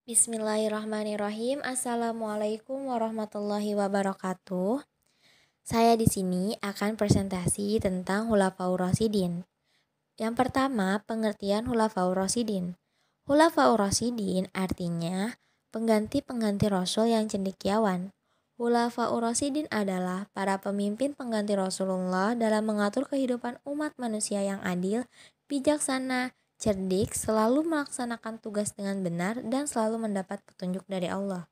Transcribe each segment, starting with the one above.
Bismillahirrahmanirrahim. Assalamualaikum warahmatullahi wabarakatuh. Saya di sini akan presentasi tentang Khulafaur Rasyidin. Yang pertama, pengertian Khulafaur Rasyidin. Khulafaur Rasyidin artinya pengganti-pengganti Rasul yang cendekiawan. Khulafaur Rasyidin adalah para pemimpin pengganti Rasulullah dalam mengatur kehidupan umat manusia yang adil, bijaksana, cerdik, selalu melaksanakan tugas dengan benar, dan selalu mendapat petunjuk dari Allah.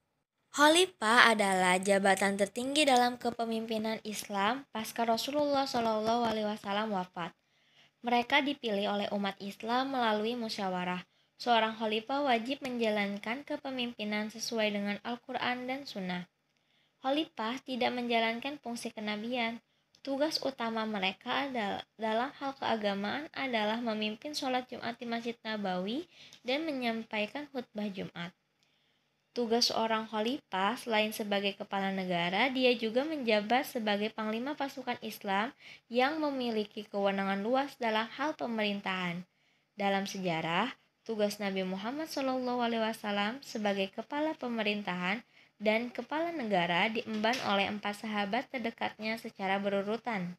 Khalifah adalah jabatan tertinggi dalam kepemimpinan Islam pasca Rasulullah SAW wafat. Mereka dipilih oleh umat Islam melalui musyawarah. Seorang khalifah wajib menjalankan kepemimpinan sesuai dengan Al-Quran dan Sunnah. Khalifah tidak menjalankan fungsi kenabian. Tugas utama mereka dalam hal keagamaan adalah memimpin sholat Jumat di Masjid Nabawi dan menyampaikan khutbah Jumat. Tugas seorang khalifah selain sebagai kepala negara, dia juga menjabat sebagai panglima pasukan Islam yang memiliki kewenangan luas dalam hal pemerintahan. Dalam sejarah, tugas Nabi Muhammad SAW sebagai kepala pemerintahan dan kepala negara diemban oleh 4 sahabat terdekatnya secara berurutan.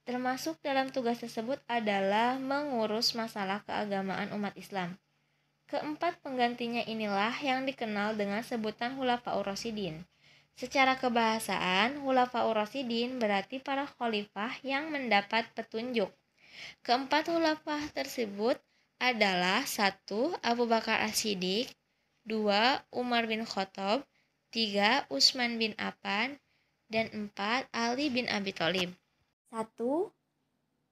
Termasuk dalam tugas tersebut adalah mengurus masalah keagamaan umat Islam. Keempat penggantinya inilah yang dikenal dengan sebutan Khulafaur Rasyidin. Secara kebahasaan, Khulafaur Rasyidin berarti para khalifah yang mendapat petunjuk. Keempat khulafah tersebut adalah 1. Abu Bakar As-Siddiq, 2. Umar bin Khattab, 3. Utsman bin Affan, dan 4. Ali bin Abi Thalib. 1.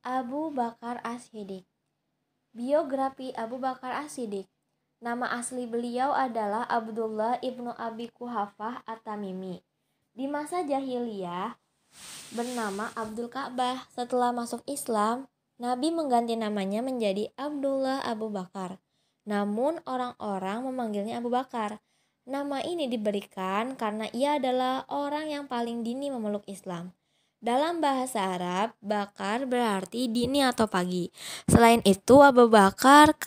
Abu Bakar As-Siddiq. Biografi Abu Bakar As-Siddiq. Nama asli beliau adalah Abdullah ibnu Abi Quhafah At-Tamimi. Di masa jahiliyah bernama Abdul Ka'bah. Setelah masuk Islam, Nabi mengganti namanya menjadi Abdullah Abu Bakar. Namun orang-orang memanggilnya Abu Bakar. Nama ini diberikan karena ia adalah orang yang paling dini memeluk Islam. Dalam bahasa Arab, bakar berarti dini atau pagi. Selain itu, Abu Bakar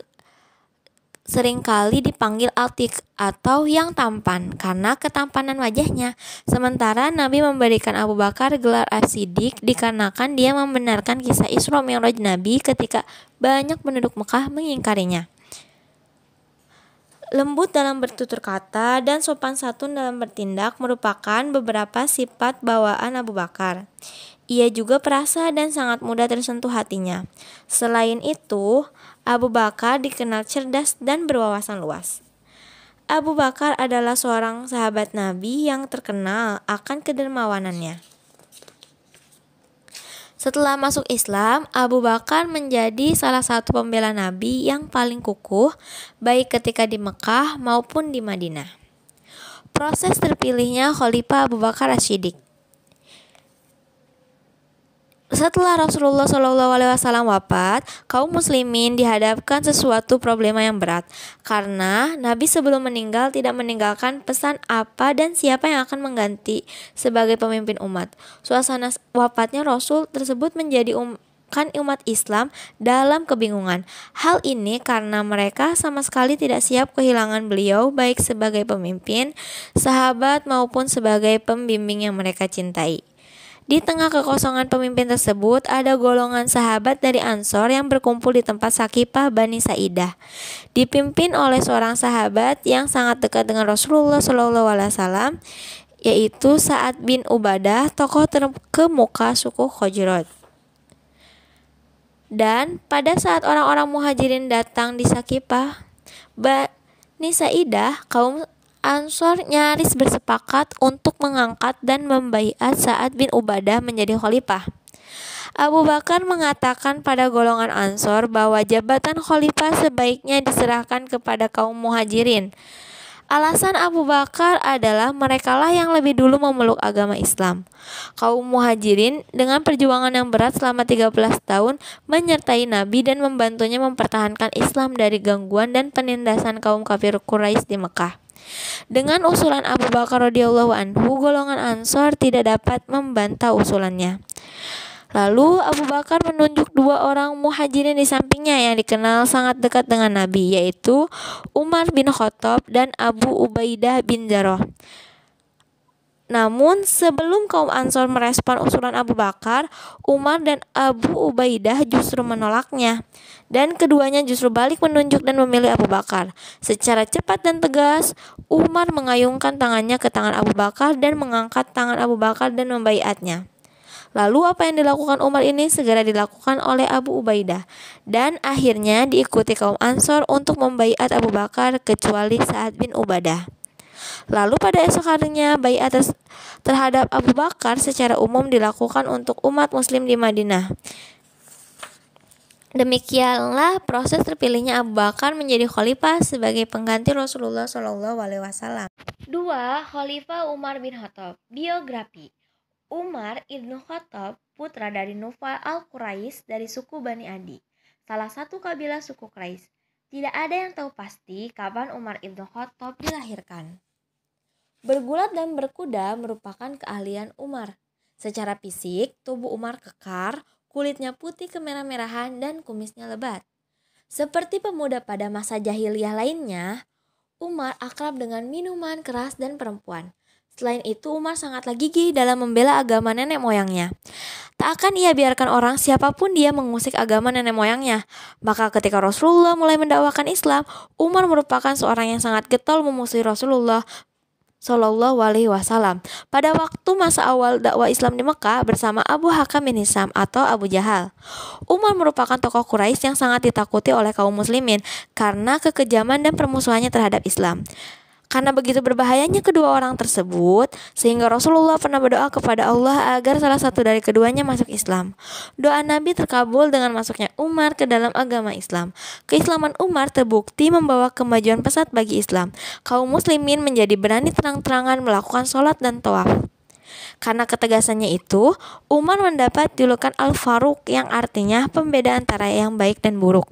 seringkali dipanggil Atik atau yang tampan karena ketampanan wajahnya. Sementara Nabi memberikan Abu Bakar gelar As-Siddiq dikarenakan dia membenarkan kisah Isra Mi'raj Nabi ketika banyak penduduk Mekah mengingkarinya. Lembut dalam bertutur kata dan sopan santun dalam bertindak merupakan beberapa sifat bawaan Abu Bakar. Ia juga perasa dan sangat mudah tersentuh hatinya. Selain itu, Abu Bakar dikenal cerdas dan berwawasan luas. Abu Bakar adalah seorang sahabat Nabi yang terkenal akan kedermawanannya. Setelah masuk Islam, Abu Bakar menjadi salah satu pembela Nabi yang paling kukuh, baik ketika di Mekah maupun di Madinah. Proses terpilihnya Khalifah Abu Bakar As-Siddiq. Setelah Rasulullah SAW wafat, kaum muslimin dihadapkan sesuatu problema yang berat karena Nabi sebelum meninggal tidak meninggalkan pesan apa dan siapa yang akan mengganti sebagai pemimpin umat. Suasana wafatnya Rasul tersebut menjadi umat Islam dalam kebingungan. Hal ini karena mereka sama sekali tidak siap kehilangan beliau baik sebagai pemimpin, sahabat maupun sebagai pembimbing yang mereka cintai. Di tengah kekosongan pemimpin tersebut, ada golongan sahabat dari Ansor yang berkumpul di tempat Sakifah Bani Sa'idah. Dipimpin oleh seorang sahabat yang sangat dekat dengan Rasulullah SAW, yaitu Sa'ad bin Ubadah, tokoh terkemuka suku Khazraj. Dan pada saat orang-orang muhajirin datang di Sakifah Bani Sa'idah, kaum Ansor nyaris bersepakat untuk mengangkat dan membaiat Sa'ad bin Ubadah menjadi khalifah. Abu Bakar mengatakan pada golongan Ansor bahwa jabatan khalifah sebaiknya diserahkan kepada kaum muhajirin. Alasan Abu Bakar adalah merekalah yang lebih dulu memeluk agama Islam. Kaum muhajirin dengan perjuangan yang berat selama 13 tahun menyertai Nabi dan membantunya mempertahankan Islam dari gangguan dan penindasan kaum kafir Quraisy di Mekah. Dengan usulan Abu Bakar radhiyallahu anhu, golongan Ansor tidak dapat membantah usulannya. Lalu Abu Bakar menunjuk dua orang muhajirin di sampingnya yang dikenal sangat dekat dengan Nabi, yaitu Umar bin Khattab dan Abu Ubaidah bin Jarrah. Namun sebelum kaum Ansor merespon usulan Abu Bakar, Umar dan Abu Ubaidah justru menolaknya. Dan keduanya justru balik menunjuk dan memilih Abu Bakar. Secara cepat dan tegas, Umar mengayunkan tangannya ke tangan Abu Bakar dan mengangkat tangan Abu Bakar dan membaiatnya. Lalu apa yang dilakukan Umar ini segera dilakukan oleh Abu Ubaidah. Dan akhirnya diikuti kaum Ansor untuk membaiat Abu Bakar kecuali Sa'ad bin Ubadah. Lalu pada esok harinya baiat terhadap Abu Bakar secara umum dilakukan untuk umat muslim di Madinah. Demikianlah proses terpilihnya Abu Bakar menjadi khalifah sebagai pengganti Rasulullah SAW. 2. Khalifah Umar bin Khattab. Biografi. Umar ibnu Khattab putra dari Nufal al-Quraisy dari suku Bani Adi, salah satu kabilah suku Quraisy. Tidak ada yang tahu pasti kapan Umar ibnu Khattab dilahirkan. Bergulat dan berkuda merupakan keahlian Umar. Secara fisik, tubuh Umar kekar, kulitnya putih kemerah-merahan dan kumisnya lebat. Seperti pemuda pada masa jahiliyah lainnya, Umar akrab dengan minuman keras dan perempuan. Selain itu, Umar sangatlah gigih dalam membela agama nenek moyangnya. Tak akan ia biarkan orang siapapun dia mengusik agama nenek moyangnya. Maka ketika Rasulullah mulai mendakwakan Islam, Umar merupakan seorang yang sangat getol memusuhi Rasulullah Shallallahu Alaihi Wasallam pada waktu masa awal dakwah Islam di Mekah bersama Abu Hakam bin Hisham atau Abu Jahal. Umar merupakan tokoh Quraisy yang sangat ditakuti oleh kaum muslimin karena kekejaman dan permusuhannya terhadap Islam. Karena begitu berbahayanya kedua orang tersebut, sehingga Rasulullah pernah berdoa kepada Allah agar salah satu dari keduanya masuk Islam. Doa Nabi terkabul dengan masuknya Umar ke dalam agama Islam. Keislaman Umar terbukti membawa kemajuan pesat bagi Islam. Kaum muslimin menjadi berani terang-terangan melakukan sholat dan tawaf. Karena ketegasannya itu, Umar mendapat julukan Al-Faruq yang artinya pembeda antara yang baik dan buruk.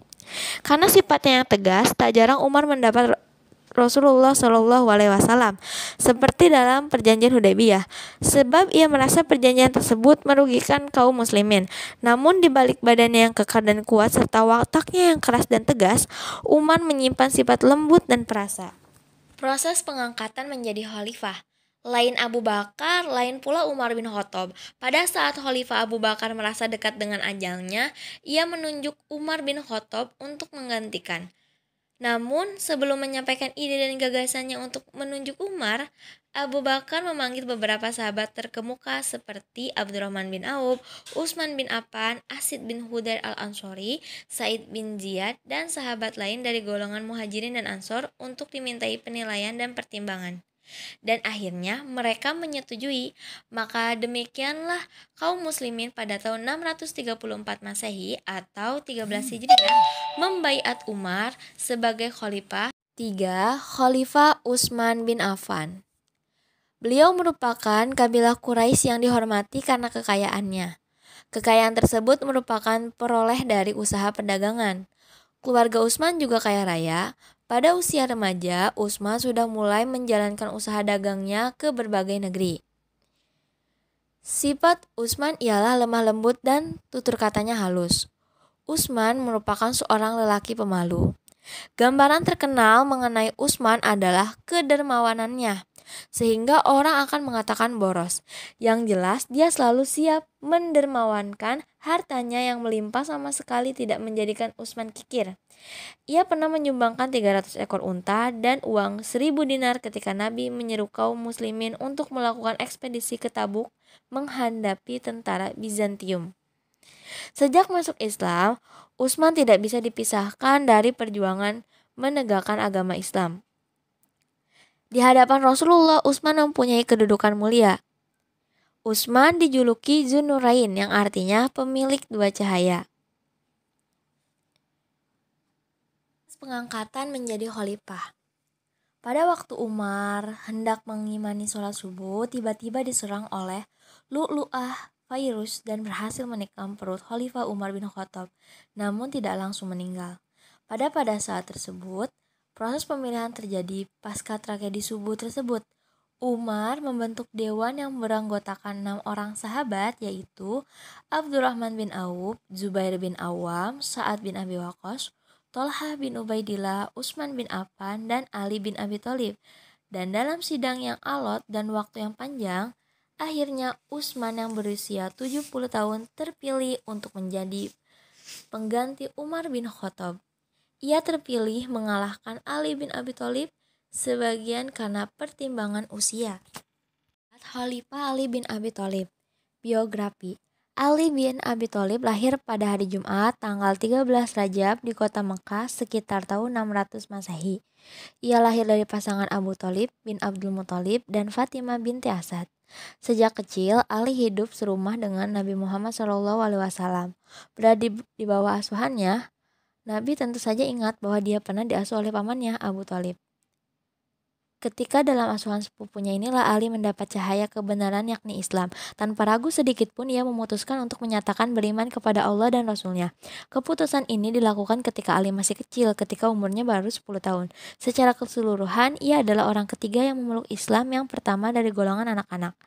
Karena sifatnya yang tegas, tak jarang Umar mendapat Rasulullah Shallallahu Alaihi Wasallam seperti dalam perjanjian Hudaybiyah, sebab ia merasa perjanjian tersebut merugikan kaum muslimin. Namun di balik badannya yang kekar dan kuat serta wataknya yang keras dan tegas, Umar menyimpan sifat lembut dan perasa. Proses pengangkatan menjadi khalifah. Lain Abu Bakar, lain pula Umar bin Khattab. Pada saat Khalifah Abu Bakar merasa dekat dengan ajalnya, ia menunjuk Umar bin Khattab untuk menggantikan. Namun, sebelum menyampaikan ide dan gagasannya untuk menunjuk Umar, Abu Bakar memanggil beberapa sahabat terkemuka seperti Abdurrahman bin Auf, Utsman bin Affan, Asid bin Hudair al-Ansori, Said bin Ziyad, dan sahabat lain dari golongan Muhajirin dan Ansor untuk dimintai penilaian dan pertimbangan. Dan akhirnya mereka menyetujui. Maka demikianlah kaum muslimin pada tahun 634 Masehi atau 13 Hijriah membaiat Umar sebagai khalifah. 3. Khalifah Utsman bin Affan. Beliau merupakan kabilah Quraisy yang dihormati karena kekayaannya. Kekayaan tersebut merupakan peroleh dari usaha perdagangan. Keluarga Utsman juga kaya raya. Pada usia remaja, Utsman sudah mulai menjalankan usaha dagangnya ke berbagai negeri. Sifat Utsman ialah lemah lembut dan tutur katanya halus. Utsman merupakan seorang lelaki pemalu. Gambaran terkenal mengenai Utsman adalah kedermawanannya, sehingga orang akan mengatakan boros. Yang jelas dia selalu siap mendermawankan, hartanya yang melimpah sama sekali tidak menjadikan Utsman kikir. Ia pernah menyumbangkan 300 ekor unta dan uang 1000 dinar ketika Nabi menyeru kaum muslimin untuk melakukan ekspedisi ke Tabuk menghadapi tentara Bizantium. Sejak masuk Islam, Utsman tidak bisa dipisahkan dari perjuangan menegakkan agama Islam. Di hadapan Rasulullah, Utsman mempunyai kedudukan mulia. Utsman dijuluki Dzunurain yang artinya pemilik dua cahaya. Pengangkatan menjadi khalifah. Pada waktu Umar hendak mengimani sholat subuh, tiba-tiba diserang oleh Lu'lu'ah virus dan berhasil menikam perut Khalifah Umar bin Khattab, namun tidak langsung meninggal. Pada saat tersebut, proses pemilihan terjadi pasca tragedi subuh tersebut. Umar membentuk dewan yang beranggotakan 6 orang sahabat, yaitu Abdurrahman bin Auf, Zubair bin Awam, Sa'ad bin Abi Waqqas, Tolhah bin Ubaidillah, Utsman bin Affan, dan Ali bin Abi Thalib. Dan dalam sidang yang alot dan waktu yang panjang, akhirnya Utsman yang berusia 70 tahun terpilih untuk menjadi pengganti Umar bin Khattab. Ia terpilih mengalahkan Ali bin Abi Thalib sebagian karena pertimbangan usia. Khalifah Ali bin Abi Thalib. Biografi. Ali bin Abi Thalib lahir pada hari Jumat tanggal 13 Rajab di kota Mekah sekitar tahun 600 Masehi. Ia lahir dari pasangan Abu Thalib bin Abdul Muthalib dan Fatimah binti Asad. Sejak kecil, Ali hidup serumah dengan Nabi Muhammad SAW. Berada di bawah asuhannya, Nabi tentu saja ingat bahwa dia pernah diasuh oleh pamannya Abu Thalib. Ketika dalam asuhan sepupunya inilah Ali mendapat cahaya kebenaran yakni Islam. Tanpa ragu sedikit pun ia memutuskan untuk menyatakan beriman kepada Allah dan Rasulnya. Keputusan ini dilakukan ketika Ali masih kecil, ketika umurnya baru 10 tahun. Secara keseluruhan, ia adalah orang ketiga yang memeluk Islam yang pertama dari golongan anak-anak.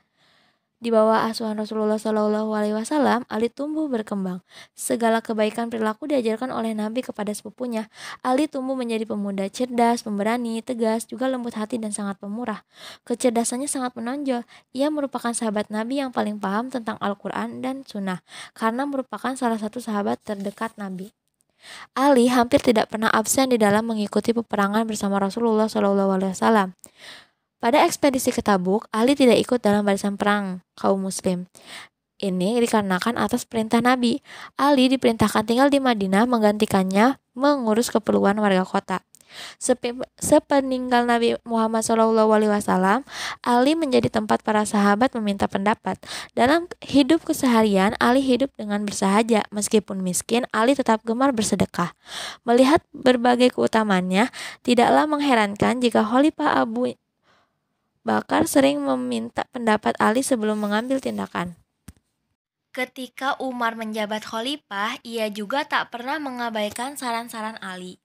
Di bawah asuhan Rasulullah SAW, Ali tumbuh berkembang. Segala kebaikan perilaku diajarkan oleh Nabi kepada sepupunya. Ali tumbuh menjadi pemuda cerdas, pemberani, tegas, juga lembut hati dan sangat pemurah. Kecerdasannya sangat menonjol. Ia merupakan sahabat Nabi yang paling paham tentang Al-Quran dan Sunnah, karena merupakan salah satu sahabat terdekat Nabi. Ali hampir tidak pernah absen di dalam mengikuti peperangan bersama Rasulullah SAW. Pada ekspedisi ke Tabuk, Ali tidak ikut dalam barisan perang kaum muslim. Ini dikarenakan atas perintah Nabi. Ali diperintahkan tinggal di Madinah menggantikannya mengurus keperluan warga kota. Sepeninggal Nabi Muhammad SAW, Ali menjadi tempat para sahabat meminta pendapat. Dalam hidup keseharian, Ali hidup dengan bersahaja. Meskipun miskin, Ali tetap gemar bersedekah. Melihat berbagai keutamaannya, tidaklah mengherankan jika Khalifah Abu Bakar sering meminta pendapat Ali sebelum mengambil tindakan. Ketika Umar menjabat khalifah, ia juga tak pernah mengabaikan saran-saran Ali.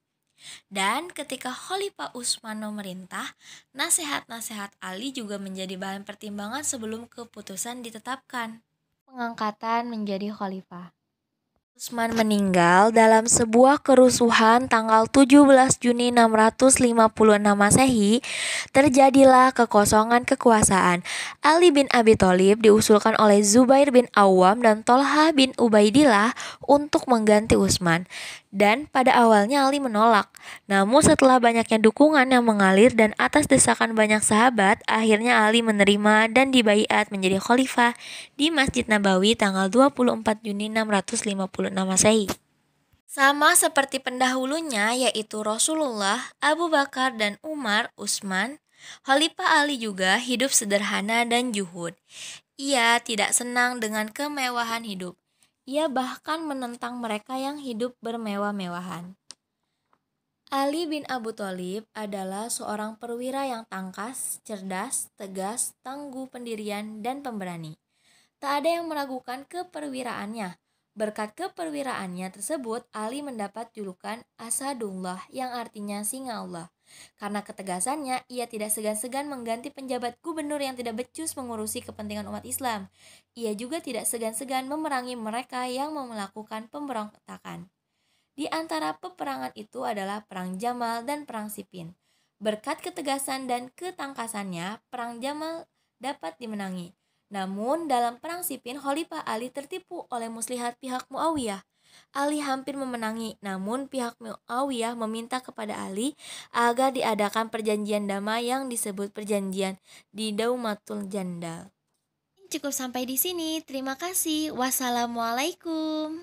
Dan ketika Khalifah Utsman memerintah, nasihat-nasihat Ali juga menjadi bahan pertimbangan sebelum keputusan ditetapkan. Pengangkatan menjadi khalifah. Utsman meninggal dalam sebuah kerusuhan tanggal 17 Juni 656 Masehi. Terjadilah kekosongan kekuasaan. Ali bin Abi Thalib diusulkan oleh Zubair bin Awam dan Tolhah bin Ubaidillah untuk mengganti Utsman. Dan pada awalnya Ali menolak. Namun setelah banyaknya dukungan yang mengalir dan atas desakan banyak sahabat, akhirnya Ali menerima dan dibaiat menjadi khalifah di Masjid Nabawi tanggal 24 Juni 656 Masehi. Sama seperti pendahulunya yaitu Rasulullah, Abu Bakar dan Umar, Utsman, Khalifah Ali juga hidup sederhana dan zuhud. Ia tidak senang dengan kemewahan hidup. Ia bahkan menentang mereka yang hidup bermewah-mewahan. Ali bin Abu Thalib adalah seorang perwira yang tangkas, cerdas, tegas, tangguh pendirian, dan pemberani. Tak ada yang meragukan keperwiraannya. Berkat keperwiraannya tersebut, Ali mendapat julukan Asadullah yang artinya singa Allah. Karena ketegasannya, ia tidak segan-segan mengganti penjabat gubernur yang tidak becus mengurusi kepentingan umat Islam. Ia juga tidak segan-segan memerangi mereka yang melakukan pemberontakan. Di antara peperangan itu adalah Perang Jamal dan Perang Siffin. Berkat ketegasan dan ketangkasannya, Perang Jamal dapat dimenangi. Namun dalam Perang Siffin, Khalifah Ali tertipu oleh muslihat pihak Muawiyah. Ali hampir memenangi, namun pihak Muawiyah meminta kepada Ali agar diadakan perjanjian damai yang disebut perjanjian di Daumatul Jandal. Cukup sampai di sini. Terima kasih. Wassalamualaikum.